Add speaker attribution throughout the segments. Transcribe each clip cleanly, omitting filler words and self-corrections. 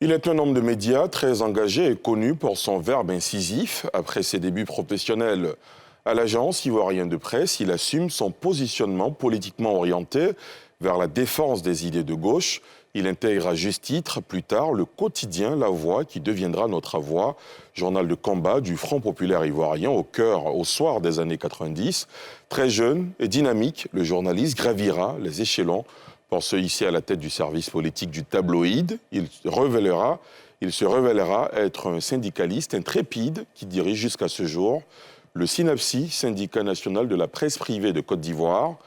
Speaker 1: Il est un homme de médias très engagé et connu pour son verbe incisif. Après ses débuts professionnels à l'agence ivoirienne de presse, il assume son positionnement politiquement orienté vers la défense des idées de gauche. Il intègre à juste titre, plus tard, le quotidien La Voix, qui deviendra Notre Voix, journal de combat du Front populaire ivoirien au soir des années 90. Très jeune et dynamique, le journaliste gravira les échelons pour se hisser à la tête du service politique du tabloïd. Il se révélera être un syndicaliste intrépide qui dirige jusqu'à ce jour le SYNAPSI, syndicat national de la presse privée de Côte d'Ivoire.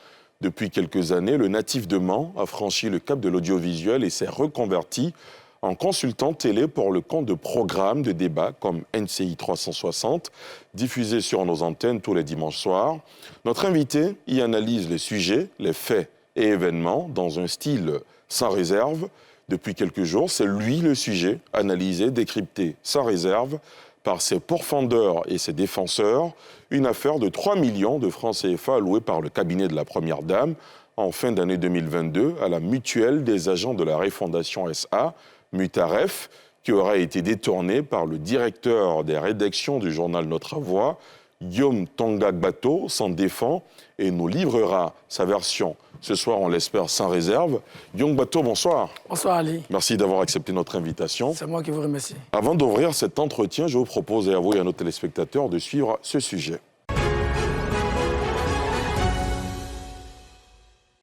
Speaker 1: Depuis quelques années, le natif de Mans a franchi le cap de l'audiovisuel et s'est reconverti en consultant télé pour le compte de programmes de débat comme NCI 360, diffusés sur nos antennes tous les dimanches soirs. Notre invité y analyse les sujets, les faits et événements dans un style sans réserve. Depuis quelques jours, c'est lui le sujet, analysé, décrypté sans réserve par ses pourfendeurs et ses défenseurs, une affaire de 3 millions de francs CFA alloués par le cabinet de la Première Dame en fin d'année 2022 à la mutuelle des agents de la Refondation SA, Mutaref, qui aurait été détournée par le directeur des rédactions du journal Notre Voix, Guillaume Tongagbato, s'en défend et nous livrera sa version. Ce soir, on l'espère, sans réserve. Guillaume Bato, bonsoir.
Speaker 2: Bonsoir Ali.
Speaker 1: Merci d'avoir accepté notre invitation.
Speaker 2: C'est moi qui vous remercie.
Speaker 1: Avant d'ouvrir cet entretien, je vous propose à vous et à nos téléspectateurs de suivre ce sujet.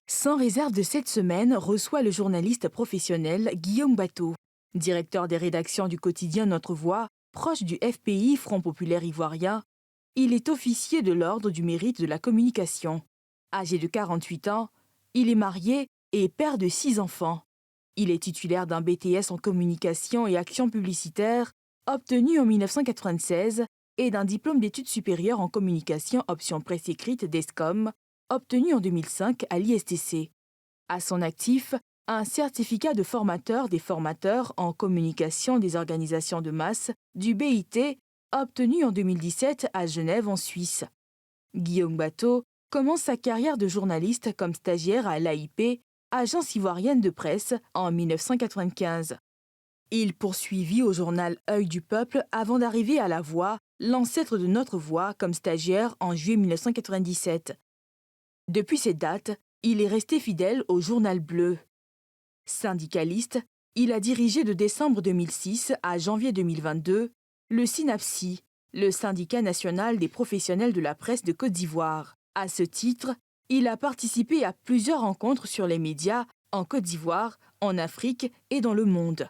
Speaker 3: Sans réserve de cette semaine reçoit le journaliste professionnel Guillaume Bato, directeur des rédactions du quotidien Notre Voix, proche du FPI, Front populaire ivoirien. Il est officier de l'Ordre du mérite de la communication. Âgé de 48 ans, il est marié et père de 6 enfants. Il est titulaire d'un BTS en communication et action publicitaire, obtenu en 1996, et d'un diplôme d'études supérieures en communication option presse écrite d'ESCOM, obtenu en 2005 à l'ISTC. À son actif, un certificat de formateur des formateurs en communication des organisations de masse du BIT, obtenu en 2017 à Genève en Suisse. Guillaume Bato commence sa carrière de journaliste comme stagiaire à l'AIP, agence ivoirienne de presse, en 1995. Il poursuivit au journal Œil du Peuple avant d'arriver à La Voix, l'ancêtre de Notre Voix, comme stagiaire en juillet 1997. Depuis cette date, il est resté fidèle au Journal Bleu. Syndicaliste, il a dirigé de décembre 2006 à janvier 2022 le SYNAPSI, le syndicat national des professionnels de la presse de Côte d'Ivoire. À ce titre, il a participé à plusieurs rencontres sur les médias en Côte d'Ivoire, en Afrique et dans le monde.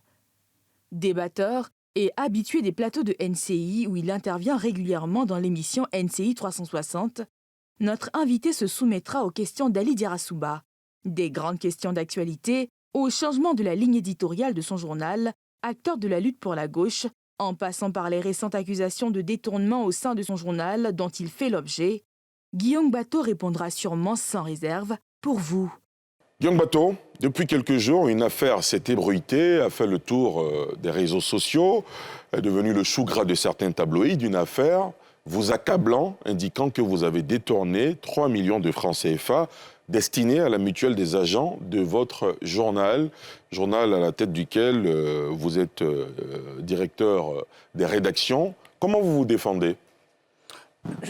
Speaker 3: Débatteur et habitué des plateaux de NCI où il intervient régulièrement dans l'émission NCI 360, notre invité se soumettra aux questions d'Ali Diarra-Souba, des grandes questions d'actualité au changement de la ligne éditoriale de son journal, acteur de la lutte pour la gauche, en passant par les récentes accusations de détournement au sein de son journal dont il fait l'objet. Guillaume Bato répondra sûrement sans réserve pour vous.
Speaker 1: Guillaume Bato, depuis quelques jours, une affaire s'est ébruitée, a fait le tour des réseaux sociaux, est devenue le chou gras de certains tabloïds, une affaire vous accablant, indiquant que vous avez détourné 3 millions de francs CFA destinés à la mutuelle des agents de votre journal à la tête duquel vous êtes directeur des rédactions. Comment vous vous défendez ?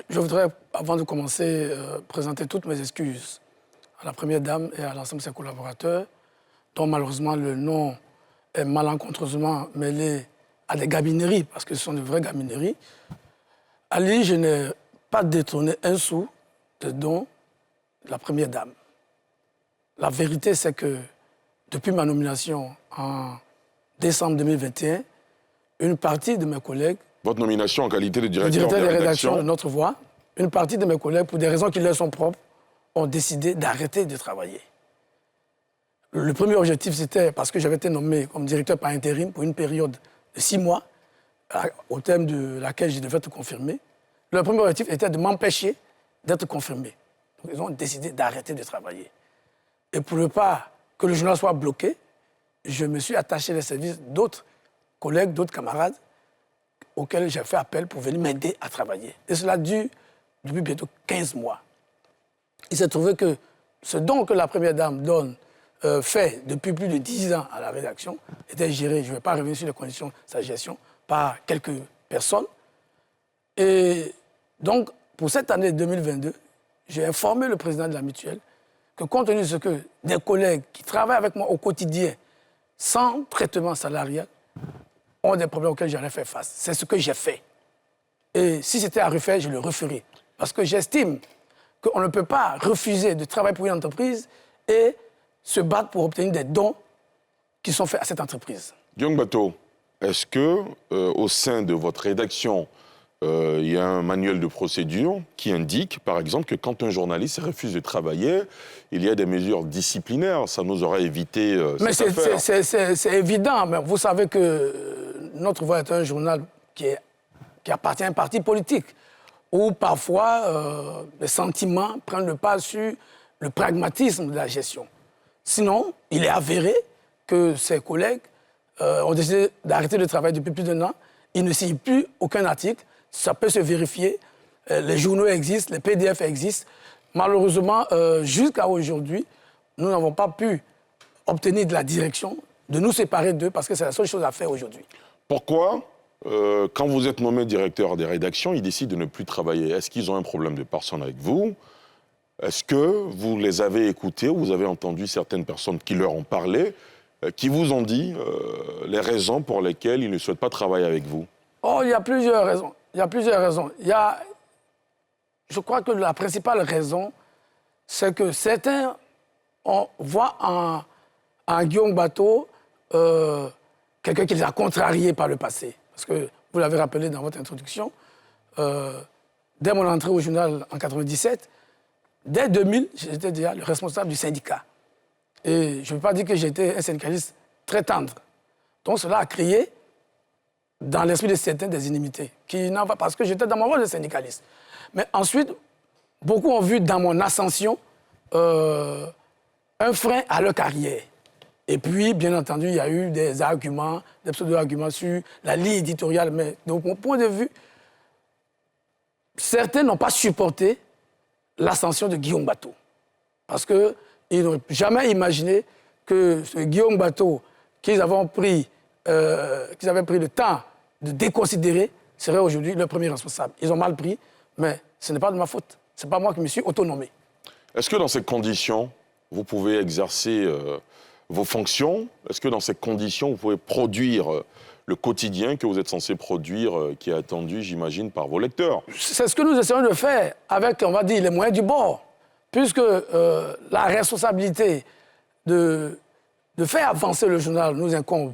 Speaker 2: Je voudrais, avant de commencer, présenter toutes mes excuses à la Première Dame et à l'ensemble de ses collaborateurs, dont malheureusement le nom est malencontreusement mêlé à des gabineries, parce que ce sont de vraies gabineries. Ali, je n'ai pas détourné un sou de dons de la Première Dame. La vérité, c'est que depuis ma nomination en décembre 2021, une partie de mes collègues...
Speaker 1: Votre nomination en qualité de directeur
Speaker 2: des rédactions de Notre Voix, une partie de mes collègues, pour des raisons qui leur sont propres, ont décidé d'arrêter de travailler. Le premier objectif, c'était parce que j'avais été nommé comme directeur par intérim pour une période de 6 mois, au terme de laquelle je devais être confirmé. Le premier objectif était de m'empêcher d'être confirmé. Donc, ils ont décidé d'arrêter de travailler. Et pour ne pas que le journal soit bloqué, je me suis attaché les services d'autres collègues, d'autres camarades, auxquels j'ai fait appel pour venir m'aider à travailler. Et cela dure depuis bientôt 15 mois. Il s'est trouvé que ce don que la Première Dame donne fait depuis plus de 10 ans à la rédaction était géré, je ne vais pas revenir sur les conditions de sa gestion, par quelques personnes. Et donc, pour cette année 2022, j'ai informé le président de la mutuelle que compte tenu de ce que des collègues qui travaillent avec moi au quotidien sans traitement salarial ont des problèmes auxquels j'aurais fait face. C'est ce que j'ai fait. Et si c'était à refaire, je le referai. Parce que j'estime qu'on ne peut pas refuser de travailler pour une entreprise et se battre pour obtenir des dons qui sont faits à cette entreprise.
Speaker 1: Guillaume Bato, est-ce que au sein de votre rédaction, il y a un manuel de procédure qui indique, par exemple, que quand un journaliste refuse de travailler, il y a des mesures disciplinaires. Ça nous aurait évité cette affaire.
Speaker 2: C'est évident, mais vous savez que Notre Voix est un journal qui appartient à un parti politique, où parfois les sentiments prennent le pas sur le pragmatisme de la gestion. Sinon, il est avéré que ses collègues ont décidé d'arrêter le travail depuis plus d'un an. Ils ne signent plus aucun article. Ça peut se vérifier. Les journaux existent, les PDF existent. Malheureusement, jusqu'à aujourd'hui, nous n'avons pas pu obtenir de la direction de nous séparer d'eux parce que c'est la seule chose à faire aujourd'hui.
Speaker 1: Pourquoi, quand vous êtes nommé directeur des rédactions, ils décident de ne plus travailler? Est-ce qu'ils ont un problème de personne avec vous? Est-ce que vous les avez écoutés, vous avez entendu certaines personnes qui leur ont parlé, qui vous ont dit les raisons pour lesquelles ils ne souhaitent pas travailler avec vous?
Speaker 2: Oh, il y a plusieurs raisons. Je crois que la principale raison, c'est que certains voient en Guillaume Bato quelqu'un qui les a contrariés par le passé. Parce que, vous l'avez rappelé dans votre introduction, dès mon entrée au journal en 1997, dès 2000, j'étais déjà le responsable du syndicat. Et je ne veux pas dire que j'étais un syndicaliste très tendre. Donc cela a créé dans l'esprit de certains des inimitiés, parce que j'étais dans mon rôle de syndicaliste. Mais ensuite, beaucoup ont vu dans mon ascension un frein à leur carrière. Et puis, bien entendu, il y a eu des arguments, des pseudo-arguments sur la ligne éditoriale. Mais de mon point de vue, certains n'ont pas supporté l'ascension de Guillaume Bato. Parce qu'ils n'ont jamais imaginé que ce Guillaume Bato qu'ils avaient pris le temps de déconsidérer serait aujourd'hui le premier responsable. Ils ont mal pris, mais ce n'est pas de ma faute. Ce n'est pas moi qui me suis autonomé.
Speaker 1: Est-ce que dans ces conditions, vous pouvez exercer vos fonctions? Est-ce que dans ces conditions, vous pouvez produire le quotidien que vous êtes censé produire, qui est attendu, j'imagine, par vos lecteurs?
Speaker 2: C'est ce que nous essayons de faire avec, on va dire, les moyens du bord. Puisque la responsabilité de faire avancer le journal nous incombe.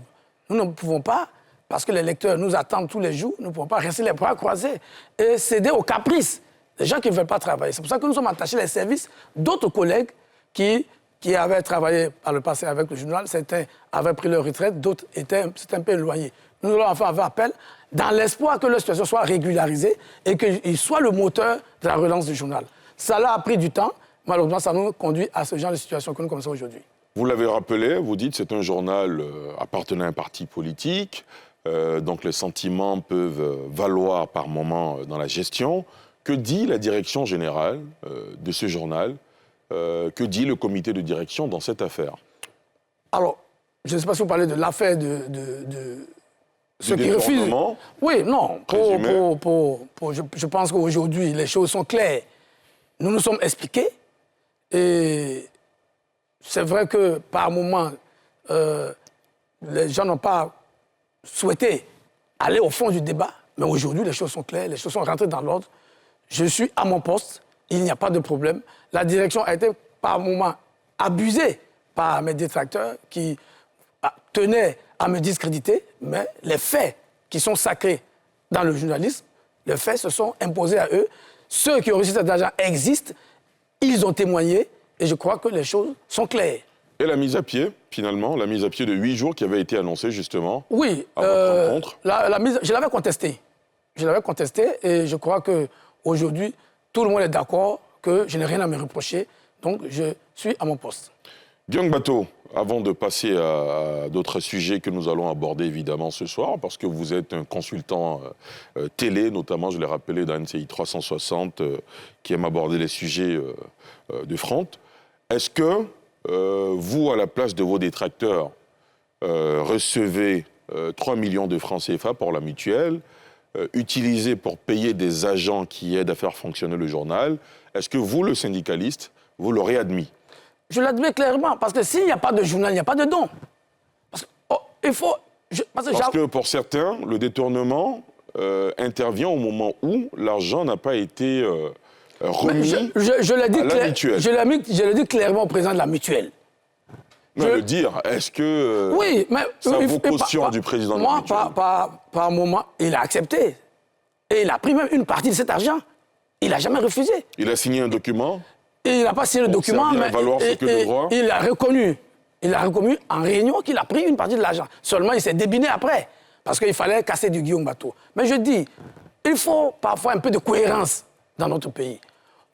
Speaker 2: Nous ne pouvons pas, parce que les lecteurs nous attendent tous les jours, nous ne pouvons pas rester les bras croisés et céder aux caprices des gens qui ne veulent pas travailler. C'est pour ça que nous sommes attachés les services d'autres collègues qui avaient travaillé par le passé avec le journal. Certains avaient pris leur retraite, d'autres étaient un peu éloignés. Nous allons enfin faire appel dans l'espoir que leur situation soit régularisée et qu'ils soient le moteur de la relance du journal. Ça a pris du temps. Malheureusement, ça nous conduit à ce genre de situation que nous connaissons aujourd'hui.
Speaker 1: Vous l'avez rappelé, vous dites que c'est un journal appartenant à un parti politique, donc les sentiments peuvent valoir par moments dans la gestion. Que dit la direction générale de ce journal? Que dit le comité de direction dans cette affaire?
Speaker 2: Alors, je ne sais pas si vous parlez de l'affaire de ceux qui refusent. Oui, non. Je pense qu'aujourd'hui, les choses sont claires. Nous nous sommes expliqués et c'est vrai que par moments, les gens n'ont pas souhaité aller au fond du débat, mais aujourd'hui, les choses sont claires, les choses sont rentrées dans l'ordre. Je suis à mon poste, il n'y a pas de problème. La direction a été par moments abusée par mes détracteurs qui tenaient à me discréditer, mais les faits qui sont sacrés dans le journalisme, les faits se sont imposés à eux. Ceux qui ont reçu cet argent existent, ils ont témoigné, et je crois que les choses sont claires.
Speaker 1: Et la mise à pied, finalement, la mise à pied de 8 jours qui avait été annoncée, justement,
Speaker 2: oui,
Speaker 1: à votre rencontre?
Speaker 2: Je l'avais contestée. Je l'avais contestée, et je crois qu'aujourd'hui, tout le monde est d'accord que je n'ai rien à me reprocher, donc je suis à mon poste.
Speaker 1: Guillaume Bato, avant de passer à d'autres sujets que nous allons aborder évidemment ce soir, parce que vous êtes un consultant télé, notamment, je l'ai rappelé, dans NCI 360, qui aime aborder les sujets de front. Est-ce que vous, à la place de vos détracteurs, recevez 3 millions de francs CFA pour la mutuelle, utilisés pour payer des agents qui aident à faire fonctionner le journal. Est-ce que vous, le syndicaliste, vous l'aurez admis?
Speaker 2: Je l'admets clairement, parce que s'il n'y a pas de journal, il n'y a pas de don. Parce que, il faut... Parce
Speaker 1: que pour certains, le détournement intervient au moment où l'argent n'a pas été remis à la mutuelle.
Speaker 2: Je l'ai dit clairement au président de la mutuelle.
Speaker 1: Mais le dire, est-ce que
Speaker 2: oui, mais,
Speaker 1: ça vaut caution du président de la mutuelle?
Speaker 2: Moi, par moment, il a accepté. Et il a pris même une partie de cet argent. Il n'a jamais refusé.
Speaker 1: Il a signé un document?
Speaker 2: Il n'a pas signé le document, mais il a reconnu. Il a reconnu en réunion qu'il a pris une partie de l'argent. Seulement, il s'est débiné après, parce qu'il fallait casser du Guillaume Bateau. Mais je dis, il faut parfois un peu de cohérence dans notre pays.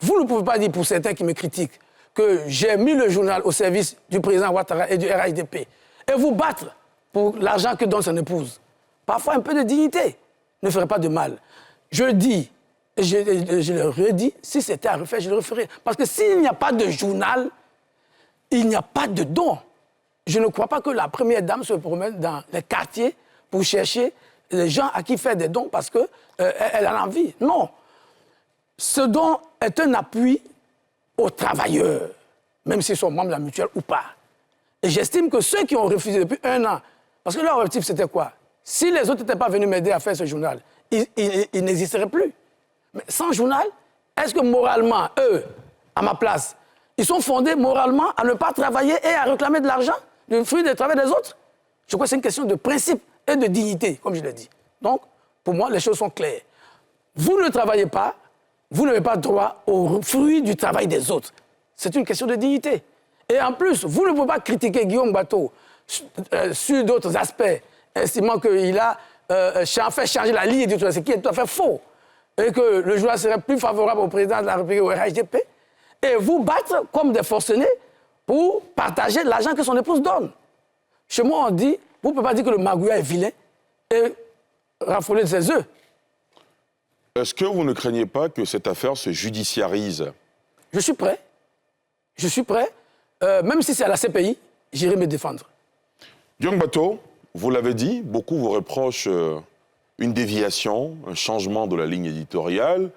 Speaker 2: Vous ne pouvez pas dire, pour certains qui me critiquent, que j'ai mis le journal au service du président Ouattara et du RHDP, et vous battre pour l'argent que donne son épouse. Parfois, un peu de dignité ne ferait pas de mal. Je dis, et je le redis, si c'était à refaire, je le referais. Parce que s'il n'y a pas de journal, il n'y a pas de don. Je ne crois pas que la première dame se promène dans les quartiers pour chercher les gens à qui faire des dons parce qu'elle a envie. Non. Ce don est un appui aux travailleurs, même s'ils sont membres de la mutuelle ou pas. Et j'estime que ceux qui ont refusé depuis 1 an, parce que leur objectif c'était quoi? Si les autres n'étaient pas venus m'aider à faire ce journal, ils n'existeraient plus. Mais sans journal, est-ce que moralement, eux, à ma place, ils sont fondés moralement à ne pas travailler et à réclamer de l'argent, du fruit du travail des autres? Je crois que c'est une question de principe et de dignité, comme je l'ai dit. Donc, pour moi, les choses sont claires. Vous ne travaillez pas, vous n'avez pas droit au fruit du travail des autres. C'est une question de dignité. Et en plus, vous ne pouvez pas critiquer Guillaume Bateau sur d'autres aspects, estimant qu'il a fait changer la ligne du tout, ce qui est tout à fait faux. Et que le journal serait plus favorable au président de la République, au RHDP, et vous battre comme des forcenés pour partager l'argent que son épouse donne. Chez moi, on dit, vous ne pouvez pas dire que le magouillat est vilain et raffoler de ses œufs.
Speaker 1: Est-ce que vous ne craignez pas que cette affaire se judiciarise?
Speaker 2: Je suis prêt. Je suis prêt. Même si c'est à la CPI, j'irai me défendre.
Speaker 1: Guillaume Bateau, vous l'avez dit, beaucoup vous reprochent une déviation, un changement de la ligne éditoriale.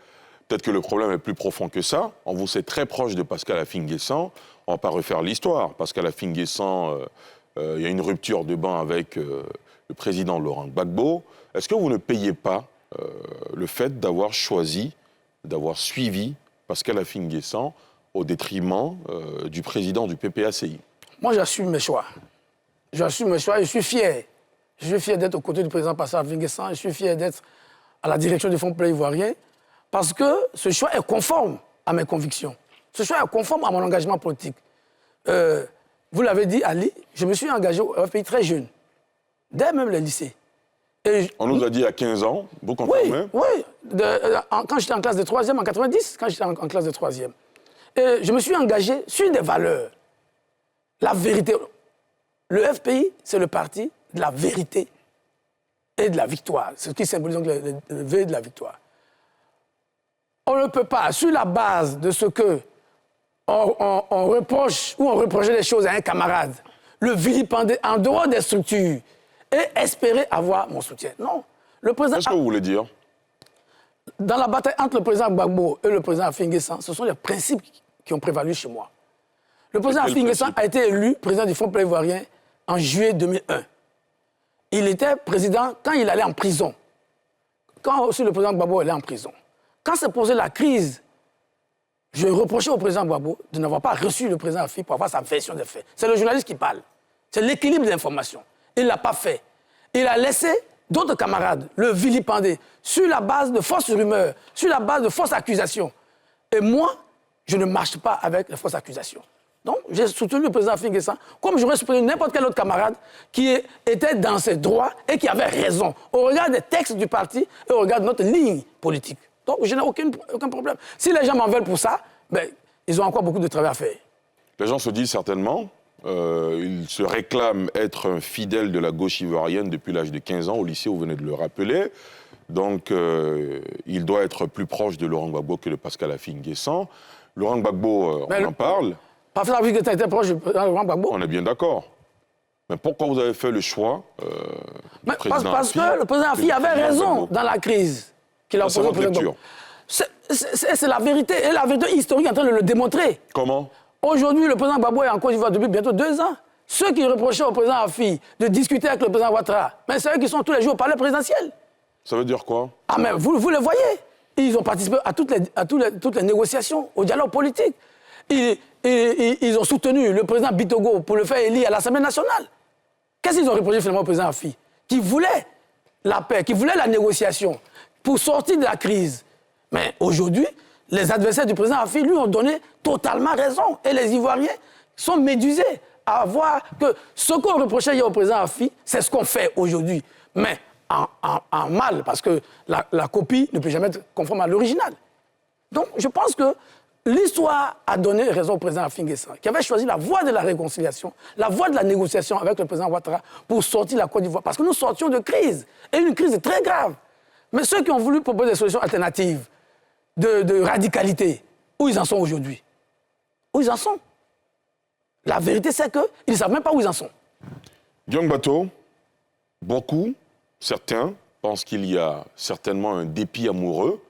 Speaker 1: Peut-être que le problème est plus profond que ça. On vous sait très proche de Pascal Affi-N'Guessan. On ne va pas refaire l'histoire. Pascal Affi-N'Guessan, il y a une rupture de banc avec le président Laurent Gbagbo. Est-ce que vous ne payez pas le fait d'avoir choisi, d'avoir suivi Pascal Affi-N'Guessan au détriment du président du PPACI?
Speaker 2: Moi, j'assume mes choix. J'assume mes choix et je suis fier. Je suis fier d'être aux côtés du président Pascal Affi-N'Guessan. Je suis fier d'être à la direction du Fonds populaire ivoirien parce que ce choix est conforme à mes convictions. Ce choix est conforme à mon engagement politique. Vous l'avez dit, Ali, je me suis engagé au FPI très jeune, dès même le lycée.
Speaker 1: On nous a dit à 15 ans, vous confirmez?
Speaker 2: Oui, quand j'étais en classe de 3e, en 90, quand j'étais en classe de 3e. Et je me suis engagé sur des valeurs. La vérité. Le FPI, c'est le parti de la vérité et de la victoire. Ce qui symbolise donc le V de la victoire. On ne peut pas, sur la base de ce que on reproche ou on reprochait des choses à un camarade, le vilipender en dehors des structures et espérer avoir mon soutien. Non. Le président...
Speaker 1: Qu'est-ce que vous voulez dire?
Speaker 2: Dans la bataille entre le président Gbagbo et le président Affi-N'Guessan, ce sont les principes qui ont prévalu chez moi. Le président Affi-N'Guessan a été élu président du Fonds populaire ivoirien en juillet 2001. Il était président quand il allait en prison. Quand aussi le président Gbagbo allait en prison. Quand s'est posée la crise, je reprochais au président Gbagbo de n'avoir pas reçu le président Affi pour avoir sa version des faits. C'est le journaliste qui parle. C'est l'équilibre de l'information. Il ne l'a pas fait. Il a laissé d'autres camarades le vilipender sur la base de fausses rumeurs, sur la base de fausses accusations. Et moi, je ne marche pas avec les fausses accusations. Donc, j'ai soutenu le président Affi-N'Guessan comme j'aurais soutenu n'importe quel autre camarade qui était dans ses droits et qui avait raison au regard des textes du parti et au regard de notre ligne politique. Donc, je n'ai aucun problème. Si les gens m'en veulent pour ça, ben, ils ont encore beaucoup de travail à faire.
Speaker 1: Les gens se disent certainement, ils se réclament être un fidèle de la gauche ivoirienne depuis l'âge de 15 ans, au lycée, vous venez de le rappeler. Donc, il doit être plus proche de Laurent Gbagbo que de Pascal Affi-N'Guessan. Laurent Gbagbo, on en parle.
Speaker 2: Parce que l'Afrique était proche du président Laurent Gbagbo.
Speaker 1: On est bien d'accord. Mais pourquoi vous avez fait le choix
Speaker 2: parce que le président Afi avait raison dans la crise qu'il a posée au président Gbagbo. C'est la vérité. Et la vérité historique est en train de le démontrer.
Speaker 1: Comment?
Speaker 2: Aujourd'hui, le président Gbagbo est en Côte d'Ivoire depuis bientôt 2 ans. Ceux qui reprochaient au président Afi de discuter avec le président Ouattara, mais c'est eux qui sont tous les jours au palais présidentiel.
Speaker 1: Ça veut dire quoi?
Speaker 2: Ah, mais vous le voyez. Ils ont participé à toutes les négociations, au dialogue politique. Ils ont soutenu le président Bitogo pour le faire élire à l'Assemblée nationale. Qu'est-ce qu'ils ont reproché finalement au président Afi? Qui voulait la paix, qui voulait la négociation pour sortir de la crise. Mais aujourd'hui, les adversaires du président Afi lui ont donné totalement raison. Et les Ivoiriens sont médusés à voir que ce qu'on reprochait hier au président Afi, c'est ce qu'on fait aujourd'hui. Mais en mal, parce que la copie ne peut jamais être conforme à l'original. Donc, je pense que l'histoire a donné raison au président Afi N'Guessan, qui avait choisi la voie de la réconciliation, la voie de la négociation avec le président Ouattara pour sortir la Côte d'Ivoire. Parce que nous sortions de crise, et une crise très grave. Mais ceux qui ont voulu proposer des solutions alternatives, de radicalité, où ils en sont aujourd'hui? Où ils en sont? La vérité, c'est qu'ils ne savent même pas où ils en sont.
Speaker 1: Guillaume Bato, beaucoup, certains, pensent qu'il y a certainement un dépit amoureux.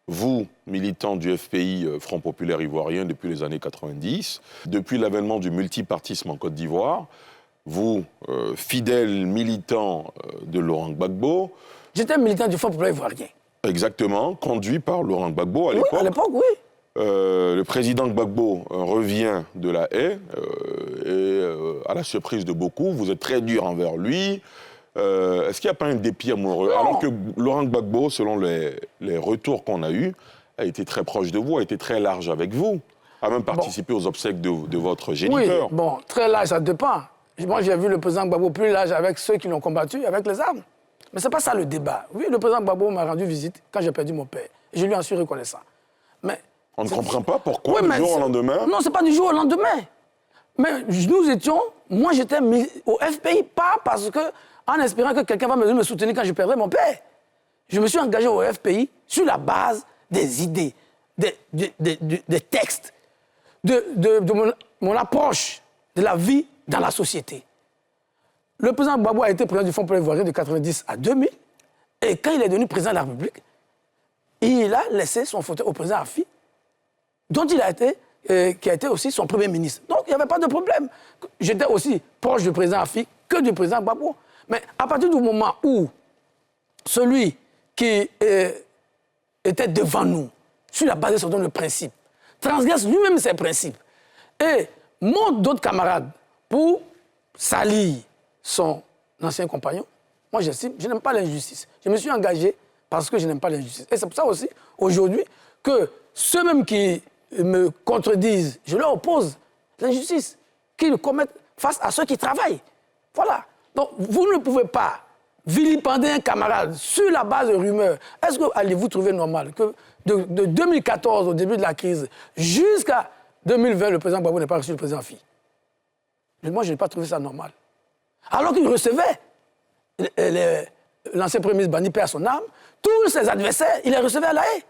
Speaker 1: Vous, militant du FPI, Front Populaire Ivoirien, depuis les années 90, depuis l'avènement du multipartisme en Côte d'Ivoire, vous, fidèle militant de Laurent Gbagbo...
Speaker 2: J'étais militant du Front Populaire Ivoirien.
Speaker 1: Exactement, conduit par Laurent Gbagbo à l'époque.
Speaker 2: Oui, à l'époque, oui.
Speaker 1: Le président Gbagbo revient de la haie et à la surprise de beaucoup, vous êtes très dur envers lui. Est-ce qu'il n'y a pas un dépit amoureux?
Speaker 2: Non.
Speaker 1: Alors que Laurent Gbagbo, selon les retours qu'on a eus, a été très proche de vous, a été très large avec vous, a même participé aux obsèques de votre géniteur.
Speaker 2: Oui, bon, très large, ça dépend. Moi, j'ai vu le président Gbagbo plus large avec ceux qui l'ont combattu, avec les armes. Mais ce n'est pas ça le débat. Oui, le président Gbagbo m'a rendu visite quand j'ai perdu mon père. Et je lui en suis reconnaissant. Mais
Speaker 1: on ne comprend pas pourquoi, du jour au lendemain.
Speaker 2: Non, ce n'est pas du jour au lendemain. Mais nous étions... Moi, j'étais au FPI, pas parce que... En espérant que quelqu'un va me soutenir quand je perdrai mon père. Je me suis engagé au FPI sur la base des idées, des textes, de mon approche de la vie dans la société. Le président Gbagbo a été président du Fonds populaire ivoirien de 1990 à 2000. Et quand il est devenu président de la République, il a laissé son fauteuil au président Afi, dont il a été, qui a été aussi son premier ministre. Donc, il n'y avait pas de problème. J'étais aussi proche du président Afi que du président Gbagbo. Mais à partir du moment où celui qui était devant nous, sur la base de son principe, transgresse lui-même ses principes et monte d'autres camarades pour salir son ancien compagnon, moi j'estime, je n'aime pas l'injustice. Je me suis engagé parce que je n'aime pas l'injustice. Et c'est pour ça aussi, aujourd'hui, que ceux-mêmes qui me contredisent, je leur oppose l'injustice qu'ils commettent face à ceux qui travaillent. Voilà. Donc, vous ne pouvez pas vilipender un camarade sur la base de rumeurs. Est-ce que allez-vous trouver normal que de 2014, au début de la crise, jusqu'à 2020, le président Gbagbo n'ait pas reçu le président Afi? Moi, je n'ai pas trouvé ça normal. Alors qu'il recevait l'ancien premier ministre Bani, paix à son âme, tous ses adversaires, il les recevait à la haie.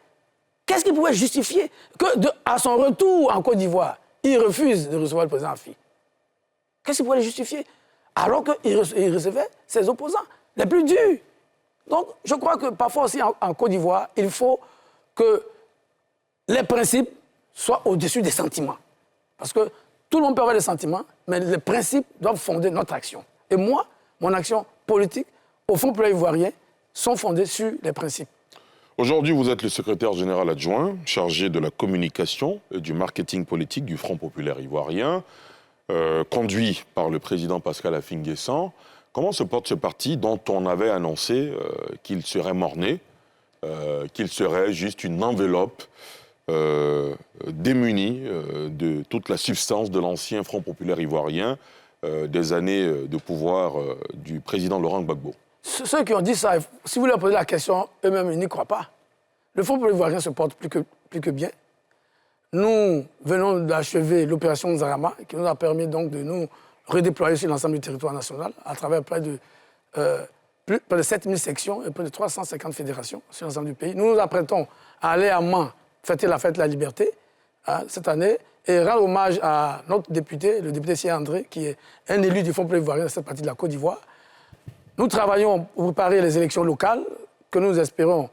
Speaker 2: Qu'est-ce qui pouvait justifier qu'à son retour en Côte d'Ivoire, il refuse de recevoir le président Afi? Qu'est-ce qui pouvait le justifier? Alors qu'il recevait ses opposants les plus durs. Donc, je crois que parfois aussi en Côte d'Ivoire, il faut que les principes soient au-dessus des sentiments. Parce que tout le monde peut avoir des sentiments, mais les principes doivent fonder notre action. Et moi, mon action politique, au Fonds populaire ivoirien, sont fondées sur les principes.
Speaker 1: Aujourd'hui, vous êtes le secrétaire général adjoint, chargé de la communication et du marketing politique du Front populaire ivoirien. Conduit par le président Pascal Afi N'Guessan. Comment se porte ce parti dont on avait annoncé qu'il serait mort-né, qu'il serait juste une enveloppe démunie de toute la substance de l'ancien Front populaire ivoirien des années de pouvoir du président Laurent Gbagbo?
Speaker 2: Ceux qui ont dit ça, si vous leur posez la question, eux-mêmes, ils n'y croient pas. Le Front populaire ivoirien se porte plus que bien. Nous venons d'achever l'opération Zarama, qui nous a permis donc de nous redéployer sur l'ensemble du territoire national, à travers près de 7000 sections et près de 350 fédérations sur l'ensemble du pays. Nous nous apprêtons à aller à Mans fêter la fête de la liberté cette année, et rendre hommage à notre député, le député Sia André, qui est un élu du Fonds populaire ivoirien de cette partie de la Côte d'Ivoire. Nous travaillons pour préparer les élections locales que nous espérons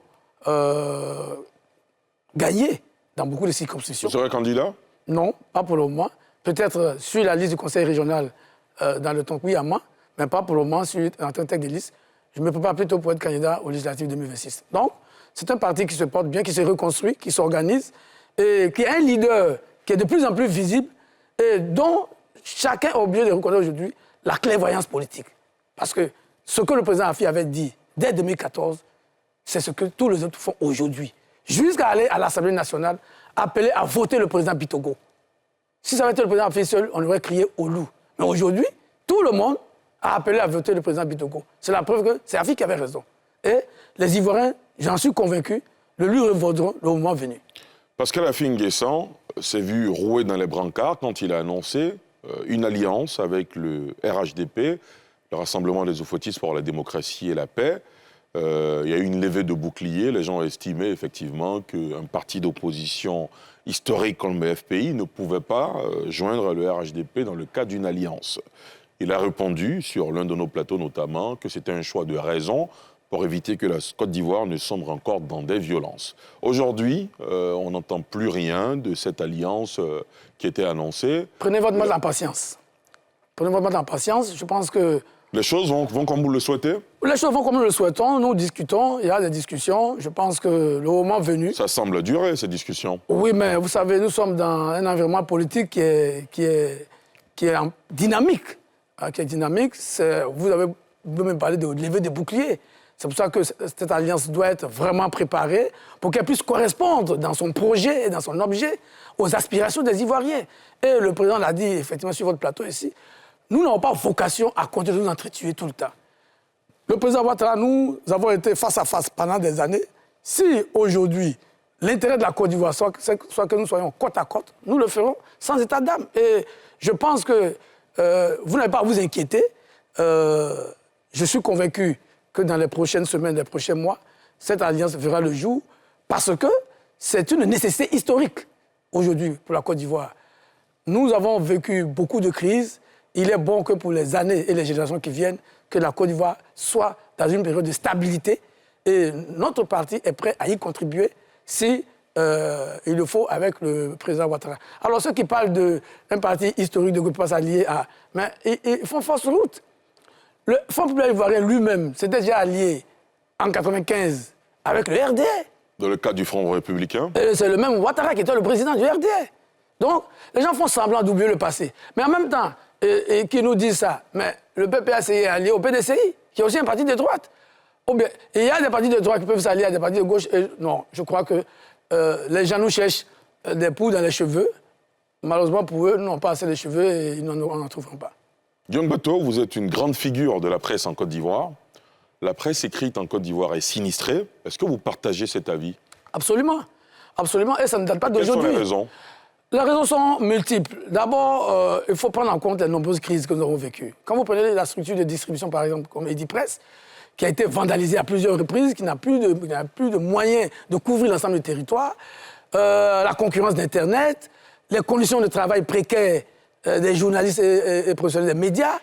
Speaker 2: gagner dans beaucoup de circonscriptions.
Speaker 1: Vous serez candidat?
Speaker 2: Non, pas pour le moment. Peut-être sur la liste du conseil régional dans le Tonkoui-Ama, mais pas pour le moment en tant que tête de liste. Je me prépare plutôt pour être candidat aux législatives 2026. Donc, c'est un parti qui se porte bien, qui se reconstruit, qui s'organise, et qui a un leader qui est de plus en plus visible et dont chacun a oublié de reconnaître aujourd'hui la clairvoyance politique. Parce que ce que le président Afi avait dit dès 2014, c'est ce que tous les autres font aujourd'hui. Jusqu'à aller à l'Assemblée nationale, appeler à voter le président Bitogo. Si ça avait été le président Afi seul, on aurait crié au loup. Mais aujourd'hui, tout le monde a appelé à voter le président Bitogo. C'est la preuve que c'est Afi qui avait raison. Et les Ivoiriens, j'en suis convaincu, le lui revaudront le moment venu.
Speaker 1: Pascal Affi N'Guessan s'est vu roué dans les brancards quand il a annoncé une alliance avec le RHDP, le Rassemblement des Ofotistes pour la démocratie et la paix. Il y a eu une levée de boucliers. Les gens ont estimé effectivement qu'un parti d'opposition historique comme le FPI ne pouvait pas joindre le RHDP dans le cadre d'une alliance. Il a répondu, sur l'un de nos plateaux notamment, que c'était un choix de raison pour éviter que la Côte d'Ivoire ne sombre encore dans des violences. Aujourd'hui, on n'entend plus rien de cette alliance qui était annoncée.
Speaker 2: Prenez votre mal en patience. Prenez votre mal en patience. Je pense que...
Speaker 1: Les choses vont comme vous le souhaitez?
Speaker 2: Les choses vont comme nous le souhaitons. Nous discutons, il y a des discussions. Je pense que le moment venu...
Speaker 1: Ça semble durer, ces discussions.
Speaker 2: Oui, mais vous savez, nous sommes dans un environnement politique qui est dynamique. Qui est dynamique. Vous avez même parlé de lever des boucliers. C'est pour ça que cette alliance doit être vraiment préparée pour qu'elle puisse correspondre dans son projet et dans son objet aux aspirations des Ivoiriens. Et le président l'a dit effectivement sur votre plateau ici, nous n'avons pas vocation à continuer de nous entretuer tout le temps. Le président Ouattara, nous avons été face à face pendant des années. Si aujourd'hui, l'intérêt de la Côte d'Ivoire soit que nous soyons côte à côte, nous le ferons sans état d'âme. Et je pense que vous n'avez pas à vous inquiéter. Je suis convaincu que dans les prochaines semaines, les prochains mois, cette alliance verra le jour parce que c'est une nécessité historique aujourd'hui pour la Côte d'Ivoire. Nous avons vécu beaucoup de crises. Il est bon que pour les années et les générations qui viennent, que la Côte d'Ivoire soit dans une période de stabilité et notre parti est prêt à y contribuer si il le faut avec le président Ouattara. Alors ceux qui parlent d'un parti historique de groupe pas allié à... Mais ils font fausse route. Le Fonds populaire ivoirien lui-même s'était déjà allié en 1995 avec le RDA.
Speaker 1: Dans le cadre du Front républicain.
Speaker 2: Et c'est le même Ouattara qui était le président du RDA. Donc, les gens font semblant d'oublier le passé. Mais en même temps, et qui nous disent ça, mais le PPACI est allié au PDCI, qui est aussi un parti de droite. Ou bien, il y a des partis de droite qui peuvent s'allier à des partis de gauche. Et non, je crois que les gens nous cherchent des poux dans les cheveux. Malheureusement pour eux, nous n'avons pas assez de cheveux et ils n'en trouveront pas.
Speaker 1: Guillaume Bateau, vous êtes une grande figure de la presse en Côte d'Ivoire. La presse écrite en Côte d'Ivoire est sinistrée. Est-ce que vous partagez cet avis?
Speaker 2: Absolument. Absolument. Et ça ne date pas d'aujourd'hui.
Speaker 1: Quelles sont les raisons?
Speaker 2: Les raisons sont multiples. D'abord, il faut prendre en compte les nombreuses crises que nous avons vécues. Quand vous prenez la structure de distribution, par exemple, comme Edipresse, qui a été vandalisée à plusieurs reprises, qui n'a plus de moyens de couvrir l'ensemble du territoire, la concurrence d'Internet, les conditions de travail précaires des journalistes et professionnels des médias,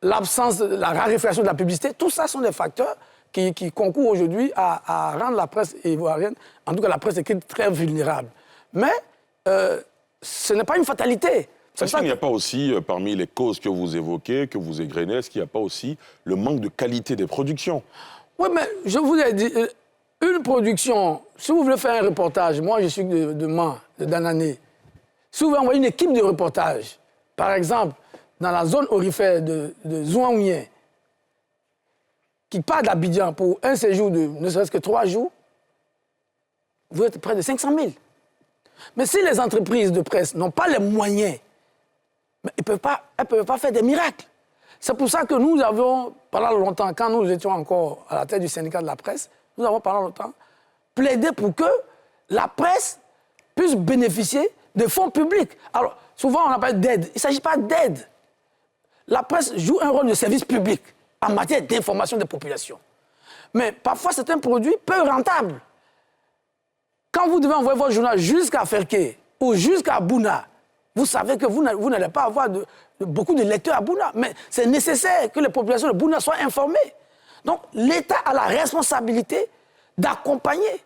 Speaker 2: l'absence, la raréfaction de la publicité, tout ça sont des facteurs qui concourent aujourd'hui à rendre la presse ivoirienne, en tout cas la presse écrite, très vulnérable. Mais ce n'est pas une fatalité.
Speaker 1: Est-ce qu'il n'y a pas aussi, parmi les causes que vous évoquez, que vous égrenez, est-ce qu'il n'y a pas aussi le manque de qualité des productions? Oui,
Speaker 2: mais je vous ai dit, une production, si vous voulez faire un reportage, moi je suis de Mans, de Danané, si vous voulez envoyer une équipe de reportage, par exemple, dans la zone aurifère de Zouaouyien, qui part d'Abidjan pour un séjour de ne serait-ce que 3 jours, vous êtes près de 500 000. Mais si les entreprises de presse n'ont pas les moyens, elles ne peuvent pas faire des miracles. C'est pour ça que nous avons, pendant longtemps, quand nous étions encore à la tête du syndicat de la presse, nous avons pendant longtemps plaidé pour que la presse puisse bénéficier de fonds publics. Alors, souvent on appelle d'aide. Il ne s'agit pas d'aide. La presse joue un rôle de service public en matière d'information des populations. Mais parfois, c'est un produit peu rentable. Quand vous devez envoyer votre journal jusqu'à Ferké, ou jusqu'à Bouna, vous savez que vous n'allez pas avoir beaucoup de lecteurs à Bouna. Mais c'est nécessaire que les populations de Bouna soient informées. Donc l'État a la responsabilité d'accompagner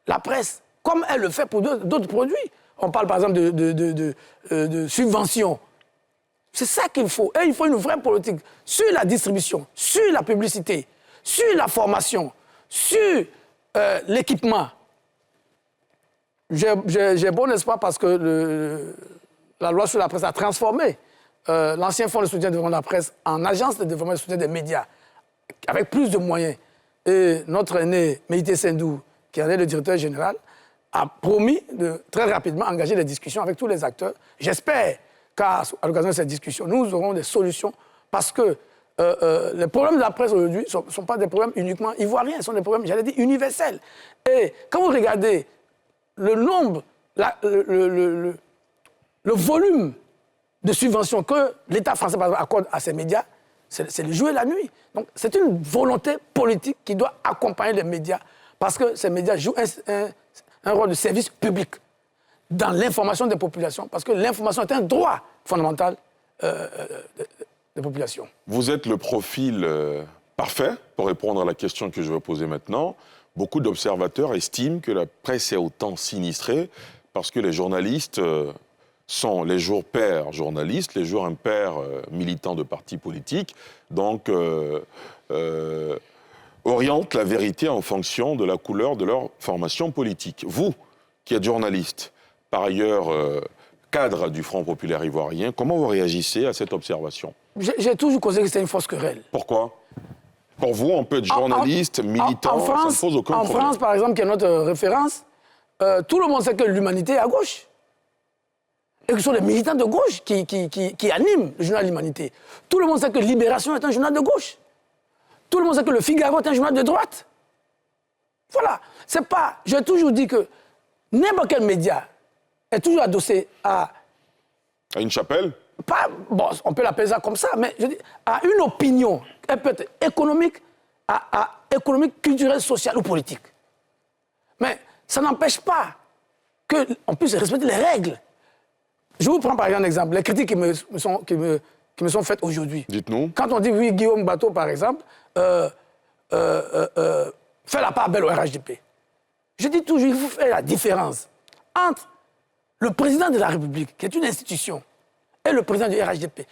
Speaker 2: la presse, comme elle le fait pour d'autres produits. On parle par exemple de subventions. C'est ça qu'il faut. Et il faut une vraie politique sur la distribution, sur la publicité, sur la formation, sur l'équipement. J'ai bon espoir parce que la loi sur la presse a transformé l'ancien fonds de soutien de développement de la presse en agence de développement et de soutien des médias, avec plus de moyens. Et notre aîné, Méïté Sendou, qui en est le directeur général, a promis de très rapidement engager des discussions avec tous les acteurs. J'espère qu'à l'occasion de cette discussion, nous aurons des solutions parce que les problèmes de la presse aujourd'hui ne sont pas des problèmes uniquement ivoiriens, ce sont des problèmes, j'allais dire, universels. Et quand vous regardez le nombre, le volume de subventions que l'État français par exemple, accorde à ces médias, c'est le jour et la nuit. Donc c'est une volonté politique qui doit accompagner les médias parce que ces médias jouent un rôle de service public dans l'information des populations, parce que l'information est un droit fondamental des populations.
Speaker 1: Vous êtes le profil parfait pour répondre à la question que je vais poser maintenant. Beaucoup d'observateurs estiment que la presse est autant sinistrée parce que les journalistes sont les jours pairs journalistes, les jours impairs militants de partis politiques, donc orientent la vérité en fonction de la couleur de leur formation politique. Vous, qui êtes journaliste, par ailleurs cadre du Front populaire ivoirien, comment vous réagissez à cette observation?
Speaker 2: J'ai toujours considéré que c'était une fausse querelle.
Speaker 1: Pourquoi? Pour vous, on peut être journaliste, militant, ça ne pose aucun problème.
Speaker 2: En France, par exemple, qui est notre référence, tout le monde sait que l'humanité est à gauche. Et que ce sont les militants de gauche qui animent le journal L'Humanité. Tout le monde sait que Libération est un journal de gauche. Tout le monde sait que Le Figaro est un journal de droite. Voilà. C'est pas... J'ai toujours dit que n'importe quel média est toujours adossé à...
Speaker 1: À une chapelle?
Speaker 2: Pas, bon, on peut l'appeler ça comme ça, mais je dis, à une opinion, elle peut être économique, économique, culturelle, sociale ou politique. Mais ça n'empêche pas qu'on puisse respecter les règles. Je vous prends par exemple un exemple, les critiques qui me sont faites aujourd'hui.
Speaker 1: Dites-nous.
Speaker 2: Quand on dit, oui, Guillaume Bateau, par exemple, fait la part belle au RHDP. Je dis toujours, il faut faire la différence entre le président de la République, qui est une institution, et le président du RHDP.